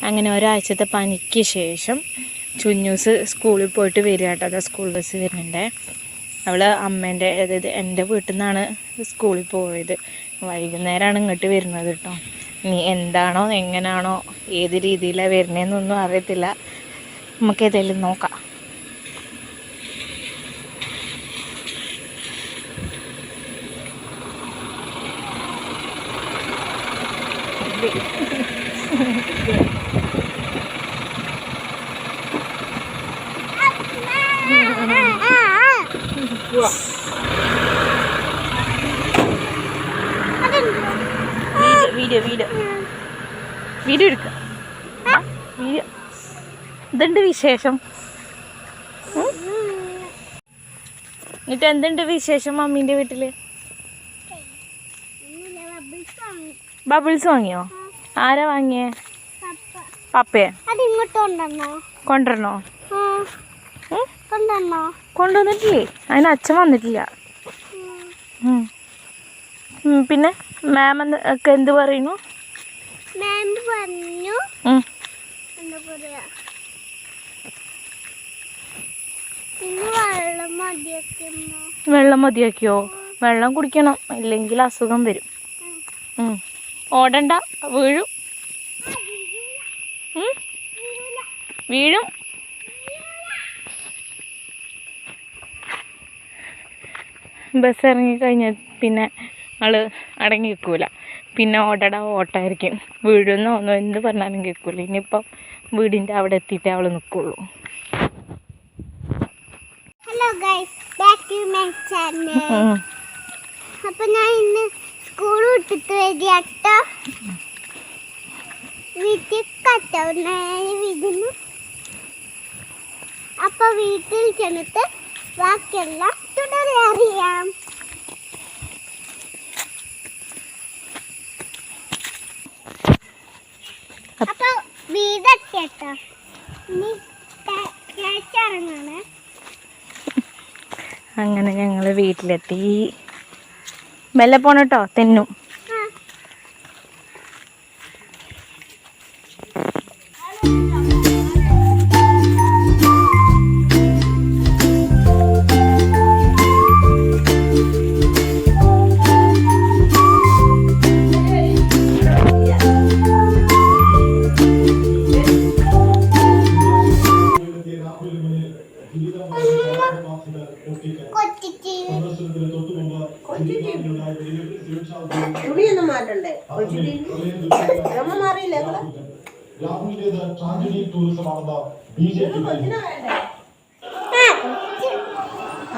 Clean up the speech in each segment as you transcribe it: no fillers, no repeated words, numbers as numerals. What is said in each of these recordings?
അങ്ങനെ ഒരാഴ്ചത്തെ പനിക്ക് ശേഷം ചുന്നൂസ് സ്കൂളിൽ പോയിട്ട് വരിക കേട്ടോ. അതാ സ്കൂൾ ബസ് വരുന്നുണ്ട്. അവൾ അമ്മേൻ്റെ, അതായത് എൻ്റെ വീട്ടിൽ നിന്നാണ് സ്കൂളിൽ പോയത്. വൈകുന്നേരമാണ് ഇങ്ങോട്ട് വരുന്നത് കേട്ടോ. ഇനി എന്താണോ എങ്ങനെയാണോ ഏത് രീതിയിലാണ് വരുന്നതെന്നൊന്നും അറിയത്തില്ല. നമുക്ക് ഏതായാലും നോക്കാം. വീഡിയോ എടുക്കാം. വീഡിയോ ഇതുണ്ട് വിശേഷം. എന്നിട്ട് എന്തുണ്ട് വിശേഷം മമ്മീൻ്റെ വീട്ടിൽ? ബബിൾസ് വാങ്ങിയോ? ആരാ വാങ്ങിയേ? പപ്പയെ കൊണ്ടുവരണോ? കൊണ്ടുവന്നിട്ടില്ലേ? അതിന് അച്ഛൻ വന്നിട്ടില്ല. പിന്നെ മാം ഒക്കെ എന്ത് പറയുന്നു? വെള്ളം മതിയാക്കിയോ? വെള്ളം കുടിക്കണം, ഇല്ലെങ്കിൽ അസുഖം വരും. ഓടണ്ട, വീഴും. വീഴും. ബസ് ഇറങ്ങിക്കഴിഞ്ഞാൽ പിന്നെ ആൾ അടങ്ങി നിൽക്കൂല. പിന്നെ ഓട്ടായിരിക്കും. വീഴുന്നോ ഒന്നോ എന്ത് പറഞ്ഞാലും കേൾക്കൂല. ഇനിയിപ്പം വീടിൻ്റെ അവിടെ എത്തിയിട്ടേ അവൾ നിൽക്കുള്ളൂ. Hello guys, back to my channel. അപ്പോൾ ഞാൻ ഇന്ന് സ്കൂൾ വിട്ടിട്ട് വരികട്ടോ. വീട്ടിൽ കട്ടവുന്നു. അപ്പോൾ വീട്ടിൽ ചെന്നിട്ട് ബാക്കിയെല്ലാം തുടരെ അറിയാം. അപ്പോൾ വീടെത്തിട്ടോ. ഇനി ഇറങ്ങാണ്. അങ്ങനെ ഞങ്ങൾ വീട്ടിലെത്തി. മെല്ലെ പോണട്ടോ, തെന്നും.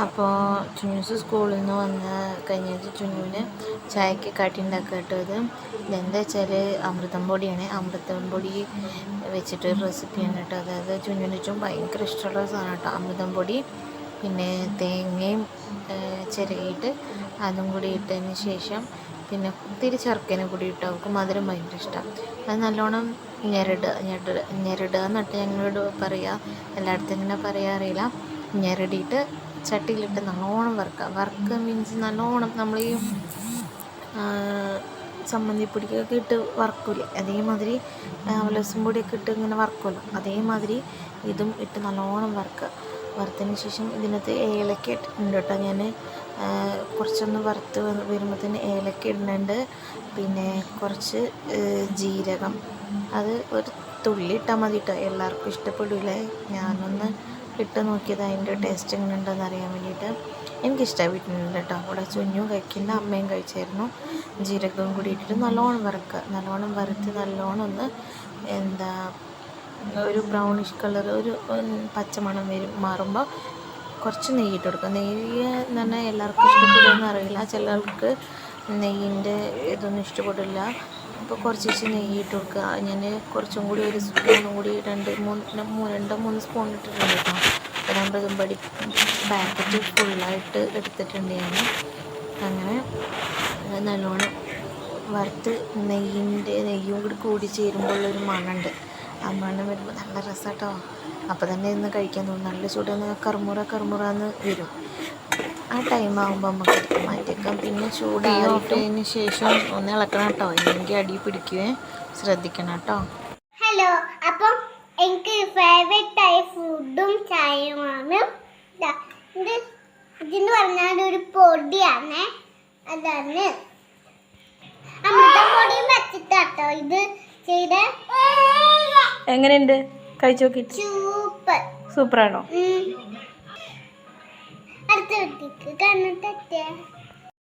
അപ്പോൾ ചുന്നൂസ് സ്കൂളിൽ നിന്ന് വന്ന് കഴിഞ്ഞിട്ട് ചുന്നുവിന് ചായക്ക് കടി ഉണ്ടാക്കിയിട്ടത് ഇതെന്താ വെച്ചാൽ അമൃതം പൊടിയാണ്. അമൃതം പൊടി വെച്ചിട്ടൊരു റെസിപ്പിയാണ് കേട്ടോ. അതായത് ചുന്നുവിനും ഭയങ്കര ഇഷ്ടമുള്ള സാധനം കേട്ടോ അമൃതം പൊടി. പിന്നെ തേങ്ങയും ചിരകിയിട്ട് അതും കൂടി ഇട്ടതിന് ശേഷം പിന്നെ ഒത്തിരി ശർക്കരയും കൂടി ഇട്ട് അവർക്ക് മധുരം ഭയങ്കര ഇഷ്ടമാണ്. അത് നല്ലോണം ഞെരടുക എന്നിട്ട് ഞങ്ങളോട് പറയുക, എല്ലായിടത്തും ഇങ്ങനെ പറയാൻ അറിയില്ല. ഞെരടിയിട്ട് ചട്ടിയിലിട്ട് നല്ലോണം വറുക്കുക മീൻസ് നല്ലോണം നമ്മൾ ഈ ചമ്മന്തിപ്പൊടിക്കൊക്കെ ഇട്ട് വറുക്കില്ലേ, അതേമാതിരി അവലസും പൊടിയൊക്കെ ഇട്ട് ഇങ്ങനെ വറുക്കുമല്ലോ, അതേമാതിരി ഇതും ഇട്ട് നല്ലോണം വറുത്തതിന് ശേഷം ഇതിനകത്ത് ഏലക്ക ഇട്ടിട്ടുണ്ട് കേട്ടോ. ഞാൻ കുറച്ചൊന്ന് വറുത്ത് വരുമ്പോഴത്തേന് ഏലക്ക ഇടുന്നുണ്ട്. പിന്നെ കുറച്ച് ജീരകം, അത് ഒരു തുള്ളി ഇട്ടാൽ മതി കേട്ടോ. എല്ലാവർക്കും ഇഷ്ടപ്പെടില്ലേ. ഞാനൊന്ന് ഇട്ട് നോക്കിയത് അതിൻ്റെ ടേസ്റ്റ് എങ്ങനെ ഉണ്ടെന്ന് അറിയാൻ വേണ്ടിയിട്ട്. എനിക്കിഷ്ടമായിട്ടുണ്ട് കേട്ടോ. അവിടെ ചുഞ്ഞും കഴിക്കുന്ന അമ്മയും കഴിച്ചായിരുന്നു. ജീരകവും കൂടി ഇട്ടിട്ട് നല്ലോണം വറുത്ത് നല്ലോണം ഒന്ന് ഒരു ബ്രൗണിഷ് കളർ, ഒരു പച്ചമണം മാറുമ്പോൾ കുറച്ച് നെയ്യ് ഇട്ട് കൊടുക്കുക. നെയ്യ് എന്ന് പറഞ്ഞാൽ എല്ലാവർക്കും ഇഷ്ടപ്പെടുമെന്ന് അറിയില്ല, ചിലർക്ക് നെയ്യിൻ്റെ ഇതൊന്നും ഇഷ്ടപ്പെടില്ല. അപ്പോൾ കുറച്ച് നെയ്യ് ഇട്ട് കൊടുക്കുക. ഞാൻ കുറച്ചും കൂടി ഒരു സ്പൂണും കൂടി രണ്ടോ മൂന്ന് സ്പൂൺ ഇട്ടിട്ടുണ്ട് കേട്ടോ. അപ്പോൾ അമൃതം പൊടി പാക്കറ്റ് ഫുള്ളായിട്ട് എടുത്തിട്ടുണ്ട് ഞാൻ. അങ്ങനെ നല്ലോണം വറുത്ത് നെയ്യും കൂടി ചേരുമ്പോഴുള്ളൊരു മണമുണ്ട്. ആ മണം വരുമ്പോൾ നല്ല രസമാട്ടോ. അപ്പോൾ തന്നെ ഇന്ന് കഴിക്കാൻ തോന്നും. നല്ല ചൂടൊന്ന് കറുമുറാന്ന് വരും. ആ ടൈം ആകുമ്പോൾ നമുക്ക് എടുത്ത് മാറ്റിയേക്കാം. പിന്നെ ചൂടാറിയതിന് ശേഷം ഒന്ന് ഇളക്കണം കേട്ടോ, ഇല്ലെങ്കിൽ അടി പിടിക്കുകയെ ശ്രദ്ധിക്കണം കേട്ടോ. ഹലോ, എനിക്ക് ഫേവറേറ്റ് ആയ ഫുഡും ചായയുമാണ്. ഇതെന്ന് പറഞ്ഞാൽ ഒരു പൊടിയാണ്. അതാണ് അമൃതപ്പൊടിയും വെച്ചിട്ടാട്ടോ ഇത് ചെയ്ത്. എങ്ങനെയുണ്ട്? കഴിച്ചു നോക്കിയിട്ട്. സൂപ്പർ. സൂപ്പറാണോ? അടുത്ത കുട്ടിക്ക് കണ്ണിട്ടെ.